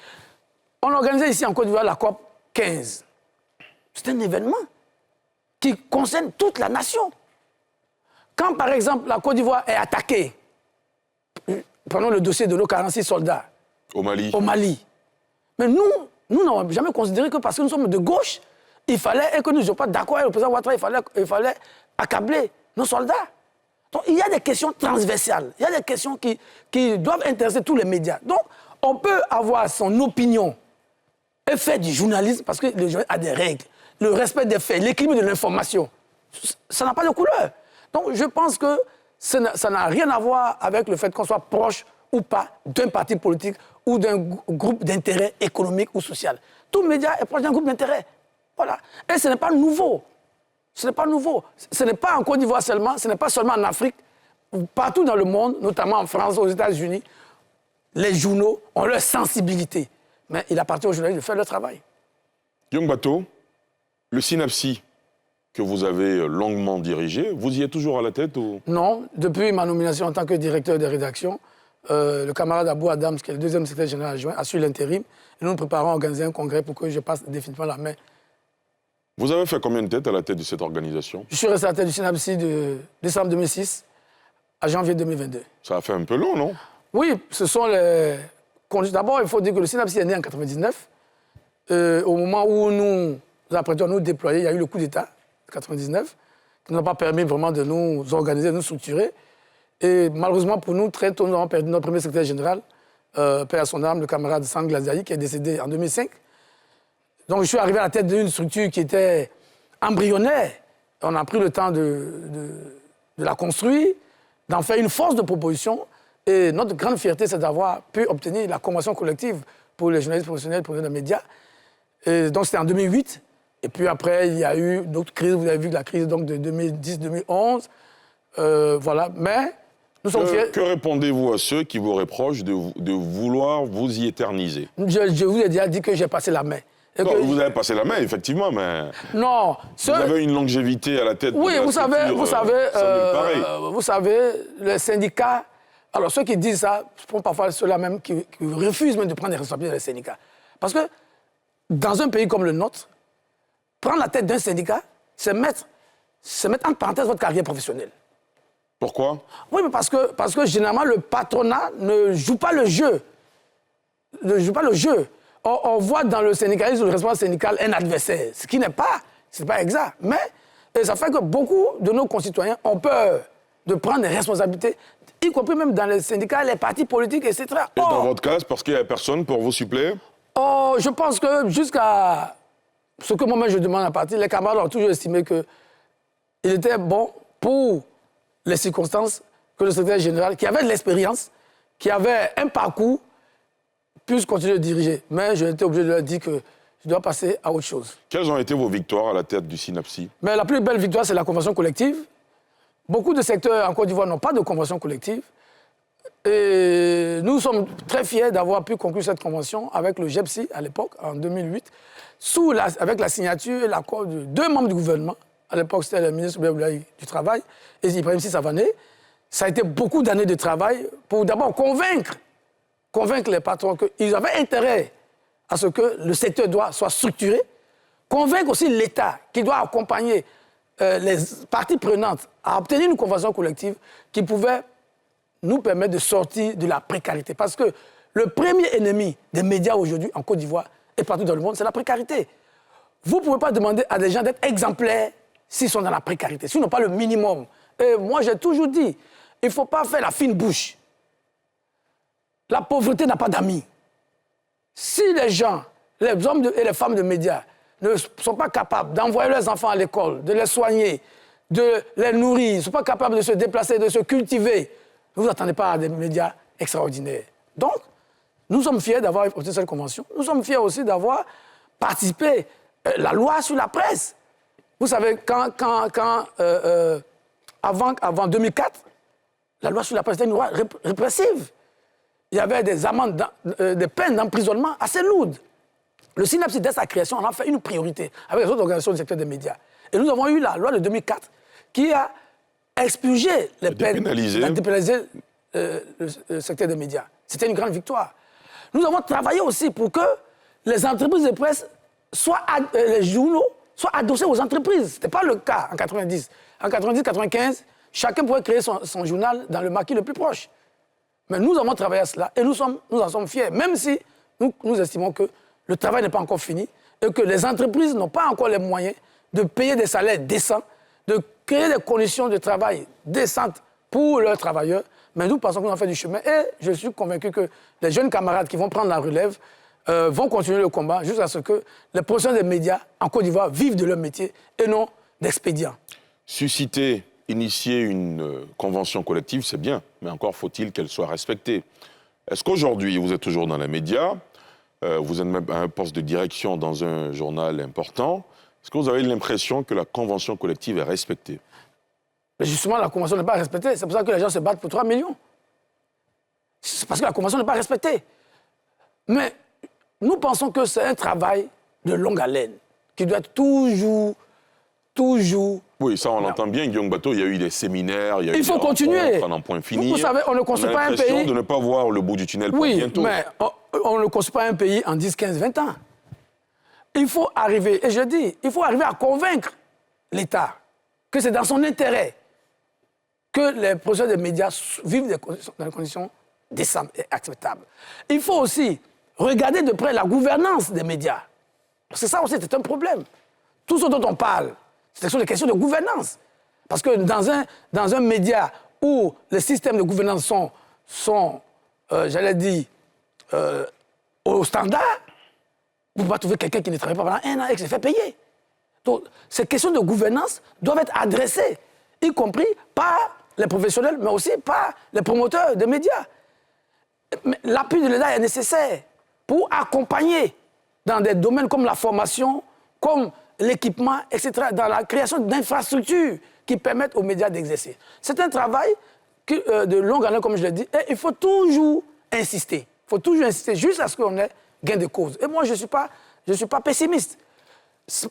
Speaker 2: On organisait ici en Côte d'Ivoire la COP 15. C'est un événement qui concerne toute la nation. Quand, par exemple, la Côte d'Ivoire est attaquée, prenons le dossier de nos 46 soldats.
Speaker 1: Au Mali.
Speaker 2: Au Mali. Mais nous n'avons jamais considéré que parce que nous sommes de gauche, il fallait, et que nous ne sommes pas d'accord avec le président Ouattara, il fallait accabler nos soldats. Donc il y a des questions transversales, il y a des questions qui doivent intéresser tous les médias. Donc on peut avoir son opinion et faire du journalisme parce que le journalisme a des règles, le respect des faits, l'équilibre de l'information. Ça n'a pas de couleur. Donc je pense que ça n'a rien à voir avec le fait qu'on soit proche ou pas d'un parti politique ou d'un groupe d'intérêt économique ou social. Tout média est proche d'un groupe d'intérêt. Voilà. Et ce n'est pas nouveau. Ce n'est pas nouveau. Ce n'est pas en Côte d'Ivoire seulement, ce n'est pas seulement en Afrique. Partout dans le monde, notamment en France, aux États-Unis, les journaux ont leur sensibilité. Mais il appartient aux journalistes de faire leur travail.
Speaker 1: Guillaume Bateau, le SYNAPSI que vous avez longuement dirigé, vous y êtes toujours à la tête ou... Non,
Speaker 2: depuis ma nomination en tant que directeur de rédaction, le camarade Abou Adams, qui est le deuxième secrétaire général adjoint, a su l'intérim. Et nous nous préparons à organiser un congrès pour que je passe définitivement la main.
Speaker 1: Vous avez fait combien de têtes à la tête de cette organisation?
Speaker 2: Je suis resté à la tête du SYNAPSI de décembre 2006 à janvier 2022.
Speaker 1: Ça a fait un peu long, non?
Speaker 2: Oui, ce sont les... D'abord, il faut dire que le SYNAPSI est né en 1999. Au moment où nous apprêtions à nous déployer, il y a eu le coup d'État de 1999 qui ne nous a pas permis vraiment de nous organiser, de nous structurer. Et malheureusement pour nous, très tôt, nous avons perdu notre premier secrétaire général, paix à son âme, le camarade Sang Glazaï, qui est décédé en 2005. Donc je suis arrivé à la tête d'une structure qui était embryonnaire. On a pris le temps de la construire, d'en faire une force de proposition. Et notre grande fierté, c'est d'avoir pu obtenir la convention collective pour les journalistes professionnels, pour les médias. Et donc c'était en 2008. Et puis après, il y a eu d'autres crises. Vous avez vu la crise donc, de 2010-2011. Voilà. Mais Nous sommes fiers.
Speaker 1: Que répondez-vous à ceux qui vous reprochent de vouloir vous y éterniser?
Speaker 2: Je vous ai déjà dit que j'ai passé la main.
Speaker 1: Non, vous avez passé la main, effectivement, mais...
Speaker 2: Non.
Speaker 1: Vous avez une longévité à la tête.
Speaker 2: Oui,
Speaker 1: de la
Speaker 2: vous savez, les syndicats... Alors, ceux qui disent ça sont parfois ceux-là même qui refusent même de prendre les responsabilités des syndicats. Parce que, dans un pays comme le nôtre, prendre la tête d'un syndicat, c'est mettre en parenthèse votre carrière professionnelle.
Speaker 1: Pourquoi?
Speaker 2: Oui, mais parce que généralement, le patronat ne joue pas le jeu. On voit dans le syndicalisme, le responsable syndical, un adversaire, ce qui n'est pas exact. Mais ça fait que beaucoup de nos concitoyens ont peur de prendre des responsabilités, y compris même dans les syndicats, les partis politiques, etc.
Speaker 1: Et dans votre cas, parce qu'il n'y a personne pour vous suppléer?
Speaker 2: Je pense que jusqu'à ce que moi-même je demande à partir, les camarades ont toujours estimé qu'il était bon pour les circonstances que le secrétaire général, qui avait de l'expérience, qui avait un parcours, puisse continuer de diriger. Mais j'ai été obligé de leur dire que je dois passer à autre chose.
Speaker 1: Quelles ont été vos victoires à la tête du SYNAPSI?
Speaker 2: Mais la plus belle victoire, c'est la convention collective. Beaucoup de secteurs en Côte d'Ivoire n'ont pas de convention collective. Et nous sommes très fiers d'avoir pu conclure cette convention avec le GEPSI à l'époque, en 2008, avec la signature et l'accord de 2 membres du gouvernement. À l'époque, c'était le ministre du Travail et Ibrahim Sissavané. Ça a été beaucoup d'années de travail pour d'abord convaincre les patrons qu'ils avaient intérêt à ce que le secteur soit structuré, convaincre aussi l'État qui doit accompagner les parties prenantes à obtenir une convention collective qui pouvait nous permettre de sortir de la précarité. Parce que le premier ennemi des médias aujourd'hui en Côte d'Ivoire et partout dans le monde, c'est la précarité. Vous ne pouvez pas demander à des gens d'être exemplaires s'ils sont dans la précarité, s'ils n'ont pas le minimum. Et moi, j'ai toujours dit, il ne faut pas faire la fine bouche. La pauvreté n'a pas d'amis. Si les gens, les hommes et les femmes de médias ne sont pas capables d'envoyer leurs enfants à l'école, de les soigner, de les nourrir, ne sont pas capables de se déplacer, de se cultiver, ne vous attendez pas à des médias extraordinaires. Donc, nous sommes fiers d'avoir obtenu cette convention. Nous sommes fiers aussi d'avoir participé à la loi sur la presse. Vous savez, avant 2004, la loi sur la presse était une loi répressive. Il y avait des amendes, des peines d'emprisonnement assez lourdes. Le SYNAPSI, dès sa création, en a fait une priorité avec les autres organisations du secteur des médias. Et nous avons eu la loi de 2004 qui a expurgé les peines, a dépénalisé le secteur des médias. C'était une grande victoire. Nous avons travaillé aussi pour que les entreprises de presse, les journaux, soient adossés aux entreprises. Ce n'était pas le cas en 90. En 90-95, chacun pouvait créer son journal dans le maquis le plus proche. Mais nous avons travaillé à cela et nous en sommes fiers, même si nous estimons que le travail n'est pas encore fini et que les entreprises n'ont pas encore les moyens de payer des salaires décents, de créer des conditions de travail décentes pour leurs travailleurs. Mais nous pensons qu'on a fait du chemin et je suis convaincu que les jeunes camarades qui vont prendre la relève vont continuer le combat jusqu'à ce que les professionnels des médias en Côte d'Ivoire vivent de leur métier et non d'expédients.
Speaker 1: Susciter, initier une convention collective, c'est bien, mais encore faut-il qu'elle soit respectée. Est-ce qu'aujourd'hui, vous êtes toujours dans les médias, vous êtes même à un poste de direction dans un journal important, est-ce que vous avez l'impression que la convention collective est respectée?
Speaker 2: Mais justement, la convention n'est pas respectée. C'est pour ça que les gens se battent pour 3 millions. C'est parce que la convention n'est pas respectée. Mais nous pensons que c'est un travail de longue haleine, qui doit être toujours...
Speaker 1: Oui, ça, on l'entend bien, Guillaume Bateau, il y a eu des séminaires, il y a eu
Speaker 2: il faut continuer.
Speaker 1: En un point fini.
Speaker 2: Vous savez, on ne construit pas un pays...
Speaker 1: On a l'impression de ne pas voir le bout du tunnel pour bientôt.
Speaker 2: Oui, mais on ne construit pas un pays en 10, 15, 20 ans. Il faut arriver, et je dis, il faut arriver à convaincre l'État que c'est dans son intérêt que les professionnels des médias vivent dans des conditions décentes et acceptables. Il faut aussi regarder de près la gouvernance des médias. Parce que ça aussi, c'est un problème. Tout ce dont on parle, ce sont des questions de gouvernance. Parce que dans un média où les systèmes de gouvernance sont j'allais dire, au standard, vous ne pouvez pas trouver quelqu'un qui ne travaille pas pendant 1 an et qui se fait payer. Donc, ces questions de gouvernance doivent être adressées, y compris par les professionnels, mais aussi par les promoteurs des médias. L'appui de l'État est nécessaire pour accompagner dans des domaines comme la formation, comme l'équipement, etc., dans la création d'infrastructures qui permettent aux médias d'exercer. C'est un travail de longue haleine, comme je l'ai dit, et il faut toujours insister. Il faut toujours insister jusqu'à ce qu'on ait gain de cause. Et moi, je ne suis pas pessimiste.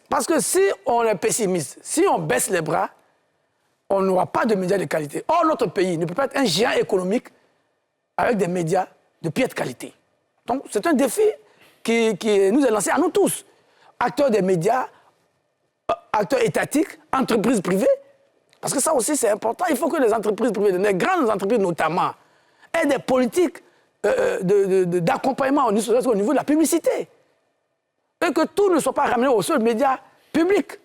Speaker 2: Parce que si on est pessimiste, si on baisse les bras, on n'aura pas de médias de qualité. Or, notre pays ne peut pas être un géant économique avec des médias de piètre qualité. Donc, c'est un défi qui nous est lancé à nous tous. Acteurs des médias, acteurs étatiques, entreprises privées. Parce que ça aussi, c'est important. Il faut que les entreprises privées, les grandes entreprises notamment, aient des politiques d'accompagnement au niveau de la publicité. Et que tout ne soit pas ramené aux seuls médias publics.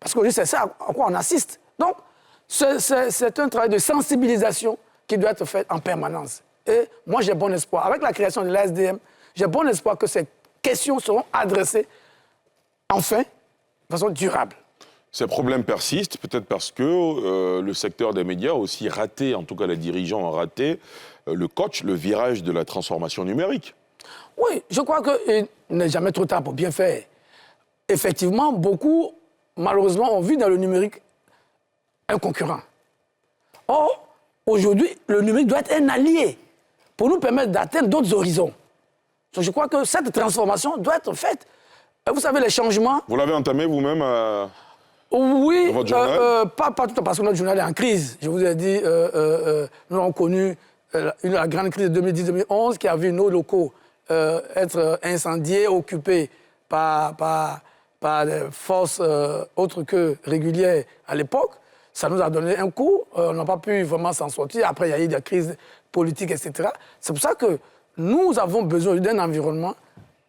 Speaker 2: Parce qu'aujourd'hui, c'est ça à quoi on assiste. Donc, c'est un travail de sensibilisation qui doit être fait en permanence. Et moi, j'ai bon espoir. Avec la création de l'ASDM, j'ai bon espoir que ces questions seront adressées, enfin, de façon durable.
Speaker 1: Ces problèmes persistent, peut-être parce que le secteur des médias a aussi raté, en tout cas les dirigeants ont raté, le virage de la transformation numérique.
Speaker 2: Oui, je crois qu'il n'est jamais trop tard pour bien faire. Effectivement, beaucoup, malheureusement, ont vu dans le numérique un concurrent. Or, aujourd'hui, le numérique doit être un allié pour nous permettre d'atteindre d'autres horizons. Donc, je crois que cette transformation doit être faite. Vous savez, les changements... Vous
Speaker 1: l'avez entamé vous-même
Speaker 2: Oui,
Speaker 1: dans votre journal
Speaker 2: pas tout le temps, parce que notre journal est en crise. Je vous ai dit, nous avons connu la grande crise de 2010-2011 qui a vu nos locaux être incendiés, occupés par des forces autres que régulières à l'époque. Ça nous a donné un coup, on n'a pas pu vraiment s'en sortir. Après, il y a eu des crises politiques, etc. C'est pour ça que nous avons besoin d'un environnement,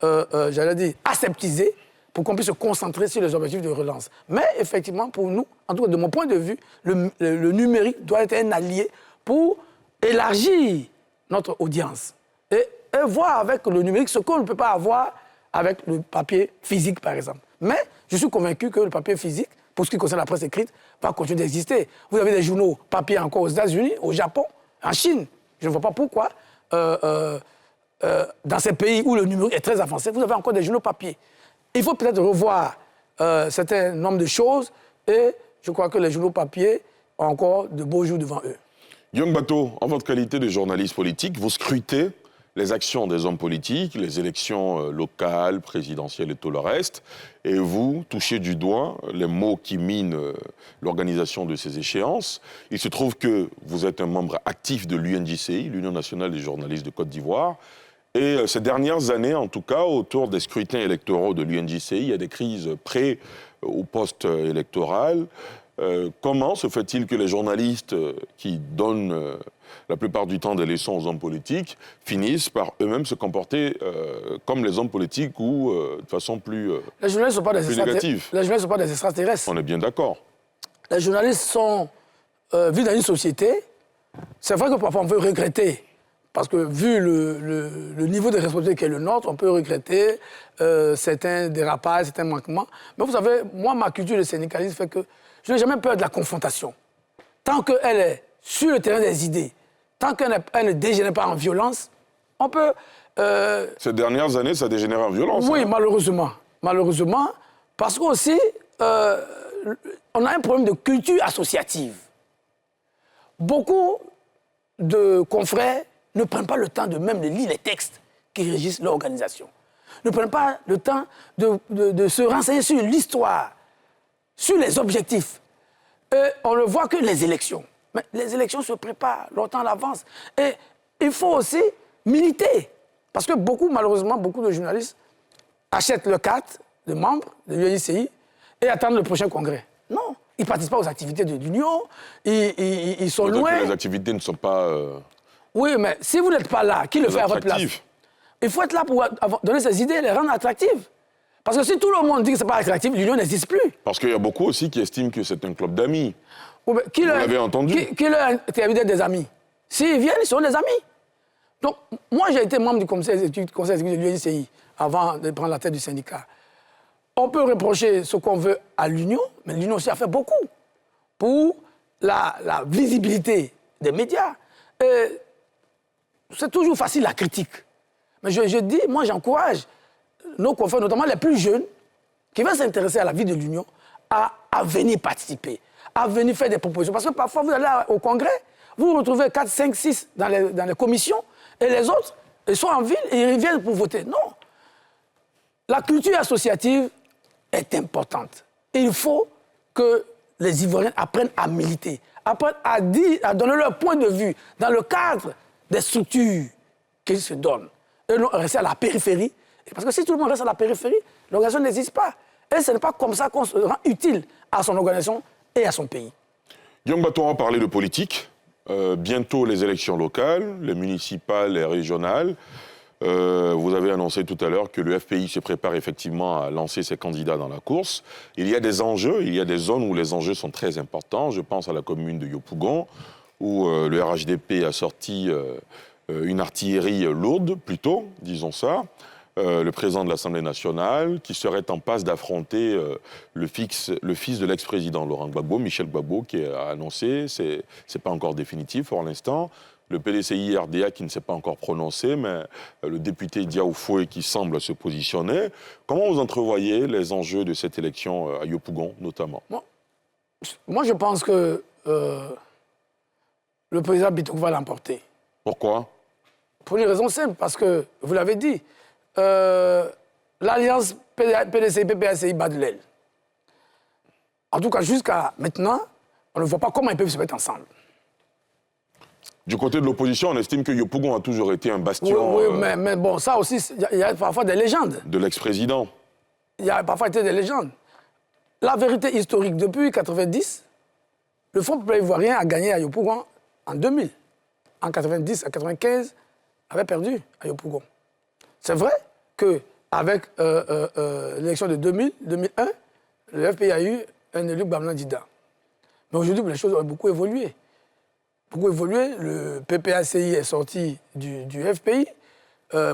Speaker 2: j'allais dire, aseptisé, pour qu'on puisse se concentrer sur les objectifs de relance. Mais effectivement, pour nous, en tout cas de mon point de vue, le numérique doit être un allié pour élargir notre audience et voir avec le numérique ce qu'on ne peut pas avoir avec le papier physique, par exemple. Mais je suis convaincu que le papier physique, pour ce qui concerne la presse écrite, va continuer d'exister. Vous avez des journaux papier encore aux États-Unis, au Japon, en Chine. Je ne vois pas pourquoi, dans ces pays où le numérique est très avancé, vous avez encore des journaux papier. Il faut peut-être revoir un certain nombre de choses et je crois que les journaux papier ont encore de beaux jours devant eux.
Speaker 1: Guillaume Bateau, en votre qualité de journaliste politique, vous scrutez les actions des hommes politiques, les élections locales, présidentielles et tout le reste, et vous touchez du doigt les maux qui minent l'organisation de ces échéances. Il se trouve que vous êtes un membre actif de l'UNJCI, l'Union nationale des journalistes de Côte d'Ivoire, et ces dernières années, en tout cas, autour des scrutins électoraux de l'UNJCI, il y a des crises pré- ou post-électorales. Comment se fait-il que les journalistes qui donnent la plupart du temps des leçons aux hommes politiques finissent par eux-mêmes se comporter comme les hommes politiques ou de façon plus négative?
Speaker 2: Les journalistes ne sont pas des extraterrestres.
Speaker 1: On est bien d'accord.
Speaker 2: Les journalistes vivent dans une société. C'est vrai que parfois on peut regretter, parce que vu le niveau de responsabilité qui est le nôtre, on peut regretter certains dérapages, certains manquements. Mais vous savez, moi, ma culture de syndicaliste fait que je n'ai jamais peur de la confrontation. Tant qu'elle est sur le terrain des idées, tant qu'elle ne dégénère pas en violence, on peut...
Speaker 1: Ces dernières années, ça dégénère en violence.
Speaker 2: Oui,
Speaker 1: hein.
Speaker 2: malheureusement. Malheureusement, parce qu'aussi, on a un problème de culture associative. Beaucoup de confrères ne prennent pas le temps de même de lire les textes qui régissent leur organisation. Ne prennent pas le temps de se renseigner sur l'histoire, sur les objectifs. Et on ne voit que les élections. Mais les élections se préparent longtemps à l'avance. Et il faut aussi militer. Parce que malheureusement, beaucoup de journalistes achètent leur carte de membre de l'UNJCI et attendent le prochain congrès. Non, ils ne participent pas aux activités de l'Union, ils sont loin.
Speaker 1: Les activités ne sont pas...
Speaker 2: Oui, mais si vous n'êtes pas là, qui le fait à votre place? Il faut être là pour donner ses idées et les rendre attractives. Parce que si tout le monde dit que ce n'est pas attractif, l'Union n'existe plus.
Speaker 1: Parce qu'il y a beaucoup aussi qui estiment que c'est un club d'amis.
Speaker 2: Oui,
Speaker 1: vous l'avez entendu?
Speaker 2: Qui leur interdit d'être des amis? S'ils viennent, ils sont des amis. Donc, moi, j'ai été membre du conseil exécutif de l'UNJCI avant de prendre la tête du syndicat. On peut reprocher ce qu'on veut à l'Union, mais l'Union aussi a fait beaucoup pour la visibilité des médias. C'est toujours facile la critique. Mais je dis, moi, j'encourage nos confrères, notamment les plus jeunes, qui veulent s'intéresser à la vie de l'Union, à venir participer, à venir faire des propositions. Parce que parfois, vous allez au Congrès, vous retrouvez 4, 5, 6 dans les commissions, et les autres, ils sont en ville et ils viennent pour voter. Non. La culture associative est importante. Et il faut que les Ivoiriens apprennent à militer, apprennent à dire, à donner leur point de vue dans le cadre des structures qu'ils se donnent. Et non rester à la périphérie. Parce que si tout le monde reste à la périphérie, l'organisation n'existe pas. Et ce n'est pas comme ça qu'on se rend utile à son organisation et à son pays.
Speaker 1: Guillaume Bato, on va parler de politique. Bientôt les élections locales, les municipales et régionales. Vous avez annoncé tout à l'heure que le FPI se prépare effectivement à lancer ses candidats dans la course. Il y a des enjeux, il y a des zones où les enjeux sont très importants. Je pense à la commune de Yopougon, où le RHDP a sorti une artillerie lourde, plutôt, disons ça. Le président de l'Assemblée nationale, qui serait en passe d'affronter le fils de l'ex-président Laurent Gbagbo, Michel Gbagbo, qui a annoncé, c'est pas encore définitif pour l'instant. Le PDCI RDA qui ne s'est pas encore prononcé, mais le député Diao Foué qui semble se positionner. Comment vous entrevoyez les enjeux de cette élection à Yopougon, notamment?
Speaker 2: Moi, je pense que le président Bitoko va l'emporter.
Speaker 1: Pourquoi?
Speaker 2: Pour une raison simple, parce que, vous l'avez dit, l'alliance PDCI-PPACI bat de l'aile. En tout cas, jusqu'à maintenant, on ne voit pas comment ils peuvent se mettre ensemble.
Speaker 1: Du côté de l'opposition, on estime que Yopougon a toujours été un bastion...
Speaker 2: Oui, mais bon, ça aussi, il y a parfois des légendes.
Speaker 1: De l'ex-président.
Speaker 2: Il y a parfois été des légendes. La vérité historique, depuis 1990, le Front populaire ivoirien a gagné à Yopougon en 2000. En 90 à 95, avait perdu à Yopougon. C'est vrai qu'avec l'élection de 2001, le FPI a eu un élu Bamlan Dida. Mais aujourd'hui, les choses ont beaucoup évolué. Le PPACI est sorti du FPI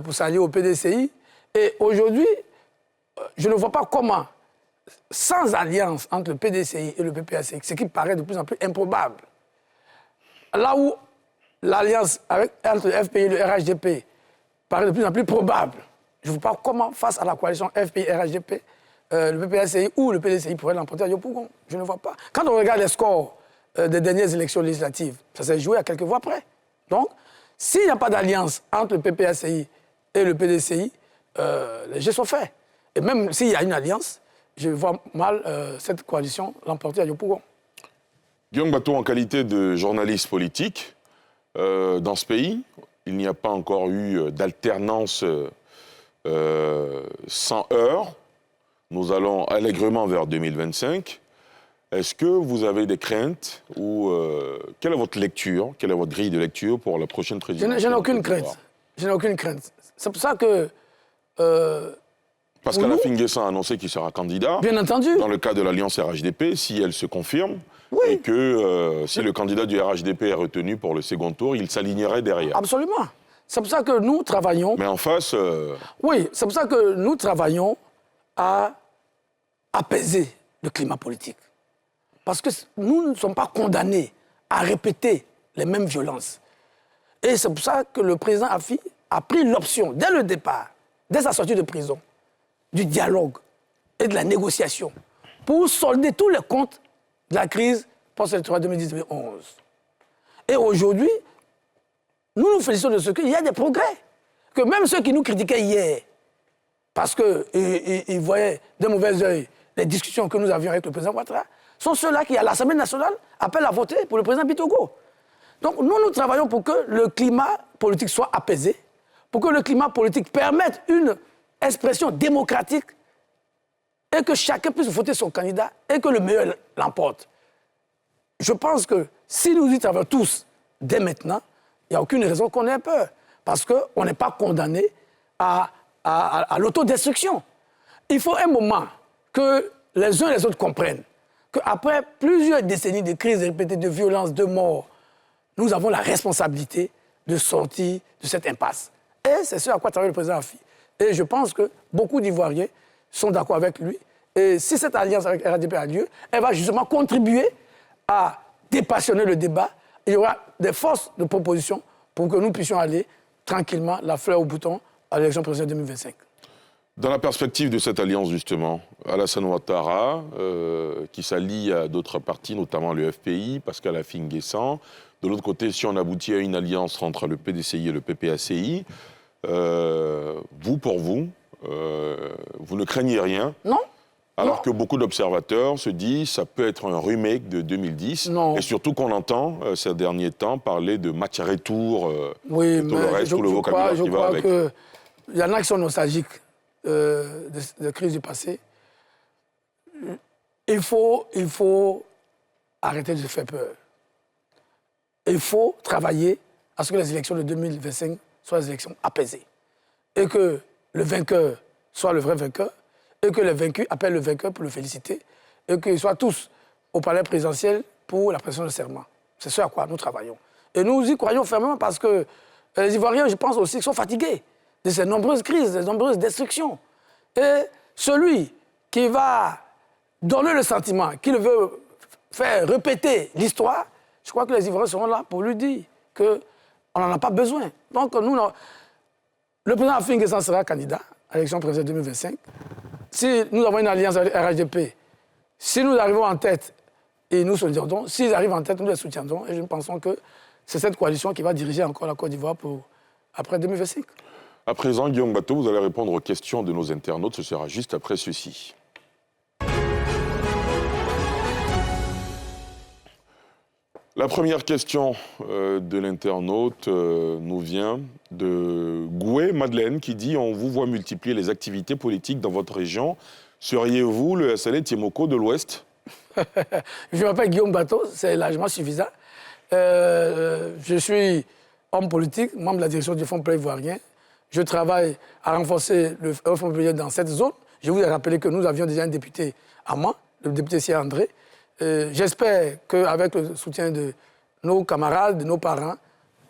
Speaker 2: pour s'allier au PDCI. Et aujourd'hui, je ne vois pas comment, sans alliance entre le PDCI et le PPACI, ce qui paraît de plus en plus improbable, là où l'alliance entre le FPI et le RHDP paraît de plus en plus probable, je ne vois pas comment, face à la coalition FPI-RHDP, le PPACI ou le PDCI pourrait l'emporter à Yopougon. Je ne vois pas. Quand on regarde les scores des dernières élections législatives, ça s'est joué à quelques voix près. Donc, s'il n'y a pas d'alliance entre le PPACI et le PDCI, les jeux sont faits. Et même s'il y a une alliance, je vois mal cette coalition l'emporter à Yopougon.
Speaker 1: Guillaume Bato, en qualité de journaliste politique, dans ce pays, il n'y a pas encore eu d'alternance sans heurts. Nous allons allègrement vers 2025. Est-ce que vous avez des craintes ou quelle est votre lecture, quelle est votre grille de lecture pour la prochaine présidentielle?
Speaker 2: Je n'ai aucune crainte. Je n'ai aucune crainte. C'est pour ça que...
Speaker 1: Pascal Affi-N'Guessan a annoncé qu'il sera candidat.
Speaker 2: Bien entendu.
Speaker 1: Dans le cas de l'Alliance RHDP, si elle se confirme,
Speaker 2: oui.
Speaker 1: Et que si le candidat du RHDP est retenu pour le second tour, il s'alignerait derrière.
Speaker 2: Absolument. C'est pour ça que nous travaillons...
Speaker 1: Mais en face...
Speaker 2: Oui, c'est pour ça que nous travaillons à apaiser le climat politique. Parce que nous ne sommes pas condamnés à répéter les mêmes violences. Et c'est pour ça que le président Affi a pris l'option, dès le départ, dès sa sortie de prison, du dialogue et de la négociation, pour solder tous les comptes de la crise post-électorale 2010-2011. Et aujourd'hui, nous nous félicitons de ce qu'il y a des progrès. Que même ceux qui nous critiquaient hier, parce qu'ils voyaient de mauvais œil les discussions que nous avions avec le président Ouattara, sont ceux-là qui, à l'Assemblée nationale, appellent à voter pour le président Bitoko. Donc nous travaillons pour que le climat politique soit apaisé, pour que le climat politique permette une expression démocratique et que chacun puisse voter son candidat et que le meilleur l'emporte. Je pense que si nous y travaillons tous dès maintenant, il n'y a aucune raison qu'on ait peur. Parce qu'on n'est pas condamné à l'autodestruction. Il faut un moment que les uns et les autres comprennent qu'après plusieurs décennies de crises répétées, de violences, de morts, nous avons la responsabilité de sortir de cette impasse. Et c'est ce à quoi travaille le président Affi. Et je pense que beaucoup d'Ivoiriens sont d'accord avec lui. Et si cette alliance avec RHDP a lieu, elle va justement contribuer à dépassionner le débat. Il y aura des forces de proposition pour que nous puissions aller tranquillement, la fleur au bouton, à l'élection présidentielle 2025.
Speaker 1: Dans la perspective de cette alliance, justement, Alassane Ouattara, qui s'allie à d'autres partis, notamment le FPI, Pascal Affi-N'Guessan. De l'autre côté, si on aboutit à une alliance entre le PDCI et le PPACI, pour vous, vous ne craignez rien?
Speaker 2: Non.
Speaker 1: Alors que beaucoup d'observateurs se disent que ça peut être un remake de 2010.
Speaker 2: Non.
Speaker 1: Et surtout qu'on entend ces derniers temps parler de match retour,
Speaker 2: oui,
Speaker 1: tout le reste, tout le vocabulaire qui va avec.
Speaker 2: Il y en a qui sont nostalgiques de la crise du passé. Il faut arrêter de se faire peur. Il faut travailler à ce que les élections de 2025 soient des élections apaisées. Et que le vainqueur soit le vrai vainqueur. Et que les vaincus appellent le vainqueur pour le féliciter. Et qu'ils soient tous au palais présidentiel pour la prestation de serment. C'est ce à quoi nous travaillons. Et nous y croyons fermement parce que les Ivoiriens, je pense aussi, sont fatigués de ces nombreuses crises, de ces nombreuses destructions. Et celui qui va donner le sentiment qu'il veut faire répéter l'histoire, je crois que les Ivoiriens seront là pour lui dire qu'on n'en a pas besoin. Donc, nous, le président Affi-N'Guessan sera candidat à l'élection présidentielle 2025. Si nous avons une alliance avec RHDP, si nous arrivons en tête, et nous soutiendrons, s'ils arrivent en tête, nous les soutiendrons. Et nous pensons que c'est cette coalition qui va diriger encore la Côte d'Ivoire après 2025.
Speaker 1: À présent, Guillaume Bateau, vous allez répondre aux questions de nos internautes. Ce sera juste après ceci. La première question de l'internaute nous vient de Goué Madeleine qui dit « On vous voit multiplier les activités politiques dans votre région. Seriez-vous le SLA Tiemoko de l'Ouest ?»
Speaker 2: Je m'appelle Guillaume Bateau, c'est largement suffisant. Je suis homme politique, membre de la direction du Fonds populaire ivoirien. Je travaille à renforcer le Fonds populaire dans cette zone. Je vous ai rappelé que nous avions déjà un député à moi, le député Sia André. J'espère qu'avec le soutien de nos camarades, de nos parents,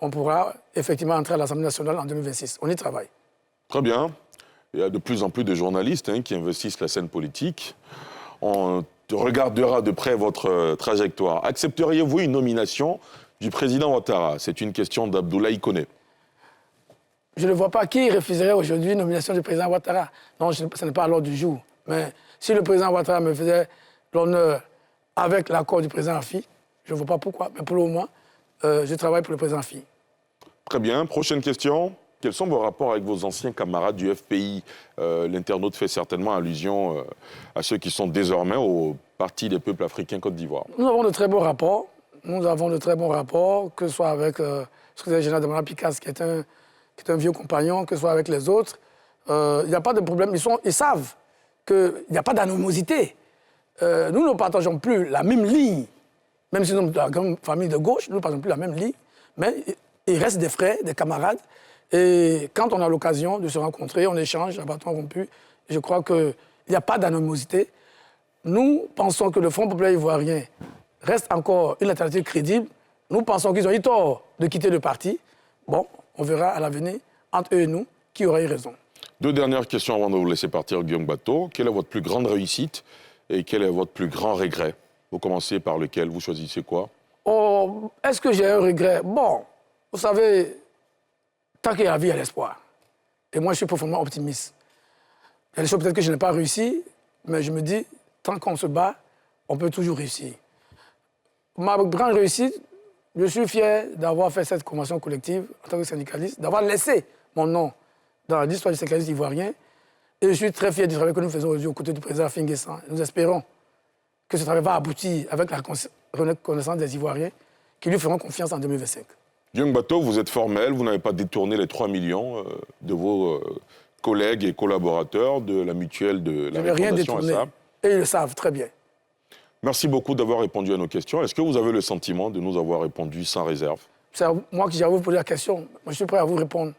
Speaker 2: on pourra effectivement entrer à l'Assemblée nationale en 2026. On y travaille.
Speaker 1: Très bien. Il y a de plus en plus de journalistes qui investissent la scène politique. On regardera de près votre trajectoire. Accepteriez-vous une nomination du président Ouattara? C'est une question d'Abdoulaye Koné.
Speaker 2: Je ne vois pas qui refuserait aujourd'hui une nomination du président Ouattara. Non, ce n'est pas à l'ordre du jour. Mais si le président Ouattara me faisait l'honneur avec l'accord du président Affi, je ne vois pas pourquoi. Mais pour le moment, je travaille pour le président Affi.
Speaker 1: Très bien. Prochaine question. Quels sont vos rapports avec vos anciens camarades du FPI? L'internaute fait certainement allusion à ceux qui sont désormais au Parti des peuples africains Côte d'Ivoire.
Speaker 2: Nous avons de très bons rapports. Nous avons de très bons rapports, que ce soit avec le secrétaire général de Mme Picasse, qui est un vieux compagnon, que ce soit avec les autres. Il n'y a pas de problème. Ils savent qu'il n'y a pas d'animosité. Nous ne partageons plus la même ligne. Même si nous sommes de la grande famille de gauche, nous ne partageons plus la même ligne. Mais il reste des frères, des camarades. Et quand on a l'occasion de se rencontrer, on échange à bâton rompu. Je crois qu'il n'y a pas d'animosité. Nous pensons que le Front populaire ivoirien reste encore une alternative crédible. Nous pensons qu'ils ont eu tort de quitter le parti. Bon, on verra à l'avenir, entre eux et nous, qui aura eu raison.
Speaker 1: Deux dernières questions avant de vous laisser partir, Guillaume Bateau. Quelle est votre plus grande réussite et quel est votre plus grand regret? Vous commencez par lequel? Vous choisissez quoi?
Speaker 2: Oh, est-ce que j'ai un regret? Bon, vous savez, tant qu'il y a la vie, il y a l'espoir. Et moi, je suis profondément optimiste. Il y a des choses peut-être que je n'ai pas réussi, mais je me dis, tant qu'on se bat, on peut toujours réussir. Ma grande réussite, je suis fier d'avoir fait cette convention collective en tant que syndicaliste, d'avoir laissé mon nom dans l'histoire du syndicalisme ivoirien. Et je suis très fier du travail que nous faisons aujourd'hui aux côtés du président Affi-N'Guessan. Nous espérons que ce travail va aboutir avec la reconnaissance des Ivoiriens qui lui feront confiance en 2025.
Speaker 1: Guillaume Bateau, vous êtes formel, vous n'avez pas détourné les 3 millions de vos collègues et collaborateurs de la mutuelle de la Refondation SA.
Speaker 2: Et ils le savent très bien.
Speaker 1: Merci beaucoup d'avoir répondu à nos questions. Est-ce que vous avez le sentiment de nous avoir répondu sans réserve?
Speaker 2: C'est moi qui j'ai à vous poser la question. Moi, je suis prêt à vous répondre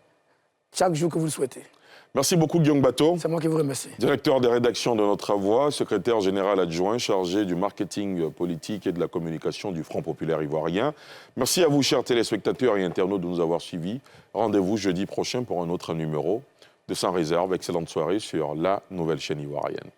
Speaker 2: chaque jour que vous le souhaitez.
Speaker 1: Merci beaucoup, Guillaume Bateau.
Speaker 2: C'est moi qui vous remercie.
Speaker 1: Directeur des rédactions de Notre Voix, secrétaire général adjoint chargé du marketing politique et de la communication du Front populaire ivoirien. Merci à vous, chers téléspectateurs et internautes, de nous avoir suivis. Rendez-vous jeudi prochain pour un autre numéro de Sans Réserve. Excellente soirée sur la nouvelle chaîne ivoirienne.